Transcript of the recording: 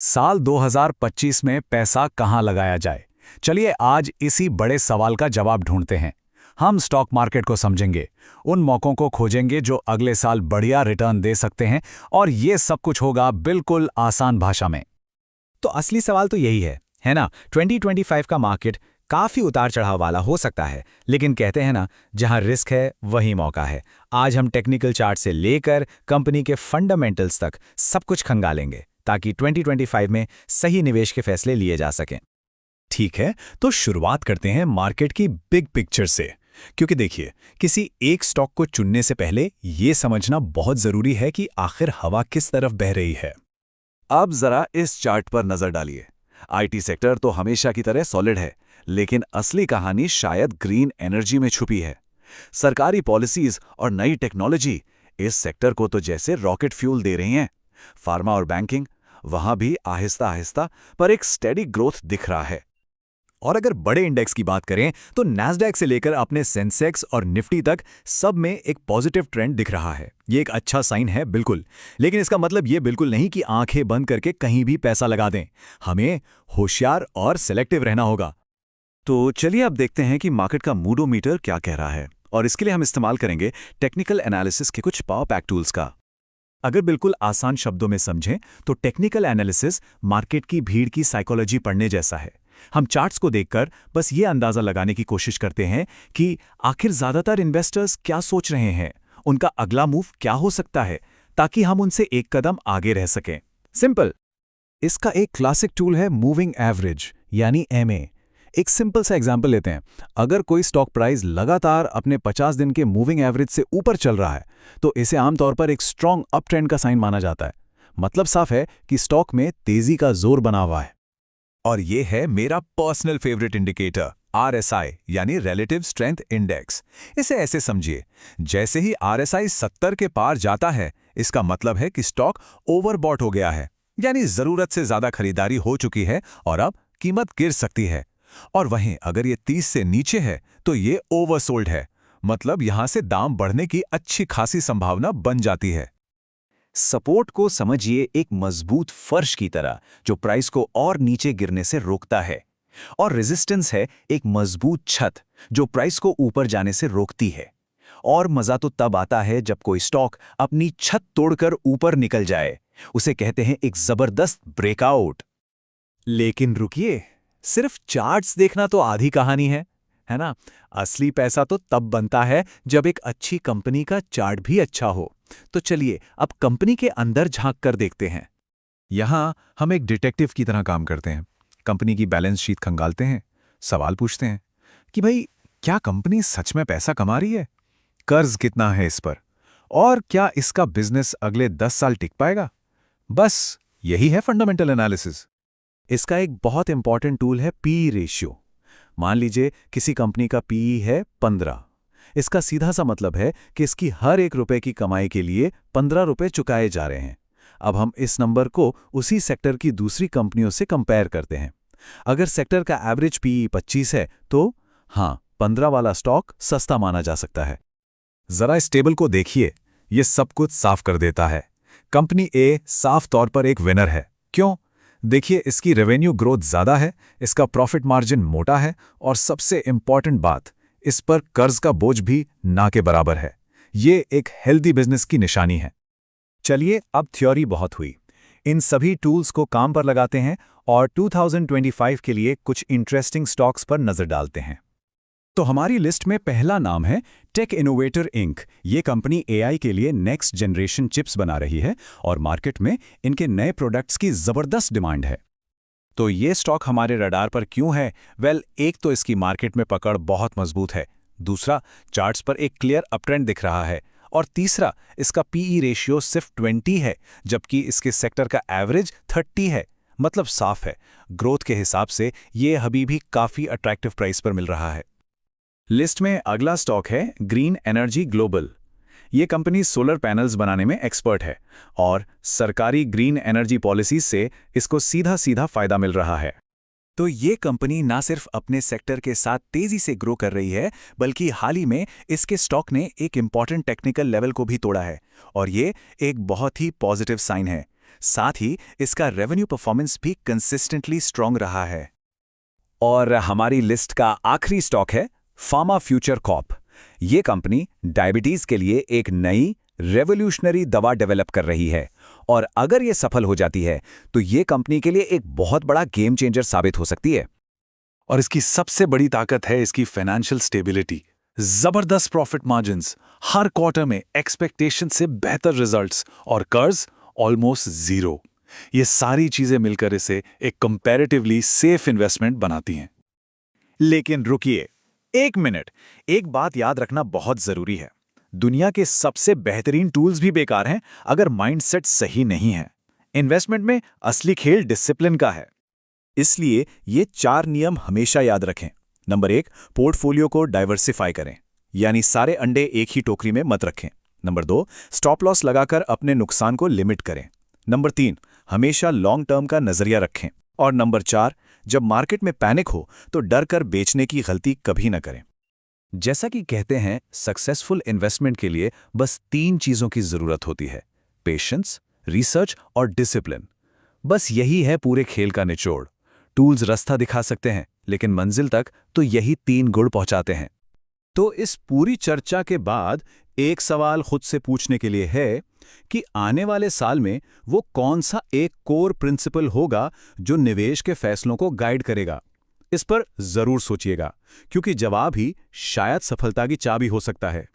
साल 2025 में पैसा कहां लगाया जाए? चलिए आज इसी बड़े सवाल का जवाब ढूंढते हैं। हम स्टॉक मार्केट को समझेंगे, उन मौकों को खोजेंगे जो अगले साल बढ़िया रिटर्न दे सकते हैं, और ये सब कुछ होगा बिल्कुल आसान भाषा में। तो असली सवाल तो यही है ना? 2025 का मार्केट काफी उतार चढ़ाव वाला हो सकता है, लेकिन कहते हैं ना, जहां रिस्क है वही मौका है। आज हम टेक्निकल चार्ट से लेकर कंपनी के फंडामेंटल्स तक सब कुछ खंगालेंगे ताकि 2025 में सही निवेश के फैसले लिए जा सकें। ठीक है, तो शुरुआत करते हैं मार्केट की बिग पिक्चर से। क्योंकि देखिए, किसी एक स्टॉक को चुनने से पहले ये समझना बहुत जरूरी है कि आखिर हवा किस तरफ बह रही है। अब जरा इस चार्ट पर नजर डालिए। आईटी सेक्टर तो हमेशा की तरह सॉलिड है, लेकिन असली कहानी शायद ग्रीन एनर्जी में छुपी है। सरकारी पॉलिसीज और नई टेक्नोलॉजी इस सेक्टर को तो जैसे रॉकेट फ्यूल दे रही हैं। फार्मा और बैंकिंग, वहां भी आहिस्ता आहिस्ता पर एक स्टेडी ग्रोथ दिख रहा है। और अगर बड़े इंडेक्स की बात करें तो नैस्डैक से लेकर अपने सेंसेक्स और निफ्टी तक सब में एक पॉजिटिव ट्रेंड दिख रहा है। ये एक अच्छा साइन है बिल्कुल, लेकिन इसका मतलब ये बिल्कुल नहीं कि आंखें बंद करके कहीं भी पैसा लगा दें। हमें होशियार और सेलेक्टिव रहना होगा। तो चलिए अब देखते हैं कि मार्केट का मूडोमीटर क्या कह रहा है, और इसके लिए हम इस्तेमाल करेंगे टेक्निकल एनालिसिस के कुछ पावर पैक टूल्स का। अगर बिल्कुल आसान शब्दों में समझें तो टेक्निकल एनालिसिस मार्केट की भीड़ की साइकोलॉजी पढ़ने जैसा है। हम चार्ट्स को देखकर बस ये अंदाजा लगाने की कोशिश करते हैं कि आखिर ज्यादातर इन्वेस्टर्स क्या सोच रहे हैं, उनका अगला मूव क्या हो सकता है, ताकि हम उनसे एक कदम आगे रह सकें। सिंपल। इसका एक क्लासिक टूल है मूविंग एवरेज यानी एमए। एक सिंपल सा एग्जांपल लेते हैं। अगर कोई स्टॉक प्राइस लगातार अपने 50 दिन के मूविंग एवरेज से ऊपर चल रहा है, तो इसे आमतौर पर एक स्ट्रॉन्ग अप ट्रेंड का साइन माना जाता है। मतलब साफ है कि स्टॉक में तेजी का जोर बना हुआ है। और ये है मेरा पर्सनल फेवरेट इंडिकेटर RSI यानी रिलेटिव स्ट्रेंथ इंडेक्स। इसे ऐसे समझिए, जैसे ही RSI 70 के पार जाता है, इसका मतलब है कि स्टॉक ओवरबॉट हो गया है, यानी जरूरत से ज्यादा खरीदारी हो चुकी है और अब कीमत गिर सकती है। और वहीं अगर ये 30 से नीचे है तो ये ओवरसोल्ड है, मतलब यहां से दाम बढ़ने की अच्छी खासी संभावना बन जाती है। सपोर्ट को समझिए एक मजबूत फर्श की तरह जो प्राइस को और नीचे गिरने से रोकता है, और रेजिस्टेंस है एक मजबूत छत जो प्राइस को ऊपर जाने से रोकती है। और मजा तो तब आता है जब कोई स्टॉक अपनी छत तोड़कर ऊपर निकल जाए। उसे कहते हैं एक जबरदस्त ब्रेकआउट। लेकिन रुकिए, सिर्फ चार्ट्स देखना तो आधी कहानी है ना? असली पैसा तो तब बनता है जब एक अच्छी कंपनी का चार्ट भी अच्छा हो। तो चलिए अब कंपनी के अंदर झांक कर देखते हैं। यहां हम एक डिटेक्टिव की तरह काम करते हैं। कंपनी की बैलेंस शीट खंगालते हैं, सवाल पूछते हैं कि भाई, क्या कंपनी सच में पैसा कमा रही है? कर्ज कितना है इस पर? और क्या इसका बिजनेस अगले 10 साल टिक पाएगा? बस यही है फंडामेंटल एनालिसिस। इसका एक बहुत इंपॉर्टेंट टूल है पीई रेशियो। मान लीजिए किसी कंपनी का पीई है 15। इसका सीधा सा मतलब है कि इसकी हर एक रुपए की कमाई के लिए 15 रुपए चुकाए जा रहे हैं। अब हम इस नंबर को उसी सेक्टर की दूसरी कंपनियों से कंपेयर करते हैं। अगर सेक्टर का एवरेज पीई 25 है तो हाँ, 15 वाला स्टॉक सस्ता माना जा सकता है। जरा इस टेबल को देखिए, ये सब कुछ साफ कर देता है। कंपनी ए साफ तौर पर एक विनर है। क्यों? देखिए, इसकी रेवेन्यू ग्रोथ ज्यादा है, इसका प्रॉफिट मार्जिन मोटा है, और सबसे इंपॉर्टेंट बात, इस पर कर्ज का बोझ भी ना के बराबर है। ये एक हेल्दी बिजनेस की निशानी है। चलिए अब थ्योरी बहुत हुई, इन सभी टूल्स को काम पर लगाते हैं और 2025 के लिए कुछ इंटरेस्टिंग स्टॉक्स पर नजर डालते हैं। तो हमारी लिस्ट में पहला नाम है टेक इनोवेटर इंक। ये कंपनी एआई के लिए नेक्स्ट जनरेशन चिप्स बना रही है और मार्केट में इनके नए प्रोडक्ट्स की जबरदस्त डिमांड है। तो ये स्टॉक हमारे रडार पर क्यों है? वेल, एक तो इसकी मार्केट में पकड़ बहुत मजबूत है, दूसरा चार्ट्स पर एक क्लियर अपट्रेंड दिख रहा है, और तीसरा इसका पीई रेशियो सिर्फ 20 है, जबकि इसके सेक्टर का एवरेज 30 है। मतलब साफ है, ग्रोथ के हिसाब से ये अभी भी काफी अट्रैक्टिव प्राइस पर मिल रहा है। लिस्ट में अगला स्टॉक है ग्रीन एनर्जी ग्लोबल। ये कंपनी सोलर पैनल्स बनाने में एक्सपर्ट है और सरकारी ग्रीन एनर्जी पॉलिसीज से इसको सीधा सीधा फायदा मिल रहा है। तो ये कंपनी ना सिर्फ अपने सेक्टर के साथ तेजी से ग्रो कर रही है, बल्कि हाल ही में इसके स्टॉक ने एक इंपॉर्टेंट टेक्निकल लेवल को भी तोड़ा है, और ये एक बहुत ही पॉजिटिव साइन है। साथ ही इसका रेवेन्यू परफॉर्मेंस भी कंसिस्टेंटली स्ट्रांग रहा है। और हमारी लिस्ट का आखिरी स्टॉक है फार्मा फ्यूचर कॉर्प। ये कंपनी डायबिटीज के लिए एक नई रेवोल्यूशनरी दवा डेवलप कर रही है, और अगर ये सफल हो जाती है तो ये कंपनी के लिए एक बहुत बड़ा गेम चेंजर साबित हो सकती है। और इसकी सबसे बड़ी ताकत है इसकी फाइनेंशियल स्टेबिलिटी। जबरदस्त प्रॉफिट मार्जिन्स, हर क्वार्टर में एक्सपेक्टेशन से बेहतर रिजल्ट्स और कर्ज ऑलमोस्ट जीरो। ये सारी चीजें मिलकर इसे एक कंपैरेटिवली सेफ इन्वेस्टमेंट बनाती हैं। लेकिन रुकिए, 1 मिनट, एक बात याद रखना बहुत जरूरी है। दुनिया के सबसे बेहतरीन टूल्स भी बेकार हैं अगर माइंडसेट सही नहीं है। इन्वेस्टमेंट में असली खेल डिसिप्लिन का है। इसलिए ये 4 नियम हमेशा याद रखें। नंबर 1, पोर्टफोलियो को डाइवर्सिफाई करें, यानी सारे अंडे एक ही टोकरी में मत रखें। नंबर 2, स्टॉप लॉस लगाकर अपने नुकसान को लिमिट करें। नंबर 3, हमेशा लॉन्ग टर्म का नजरिया रखें। और नंबर 4, जब मार्केट में पैनिक हो तो डर कर बेचने की गलती कभी न करें। जैसा कि कहते हैं, सक्सेसफुल इन्वेस्टमेंट के लिए बस 3 चीजों की जरूरत होती है: पेशेंस, रिसर्च और डिसिप्लिन। बस यही है पूरे खेल का निचोड़। टूल्स रास्ता दिखा सकते हैं, लेकिन मंजिल तक तो यही 3 गुण पहुंचाते हैं। तो इस पूरी चर्चा के बाद एक सवाल खुद से पूछने के लिए है कि आने वाले साल में वो कौन सा एक कोर प्रिंसिपल होगा जो निवेश के फैसलों को गाइड करेगा। इस पर जरूर सोचिएगा, क्योंकि जवाब ही शायद सफलता की चाबी हो सकता है।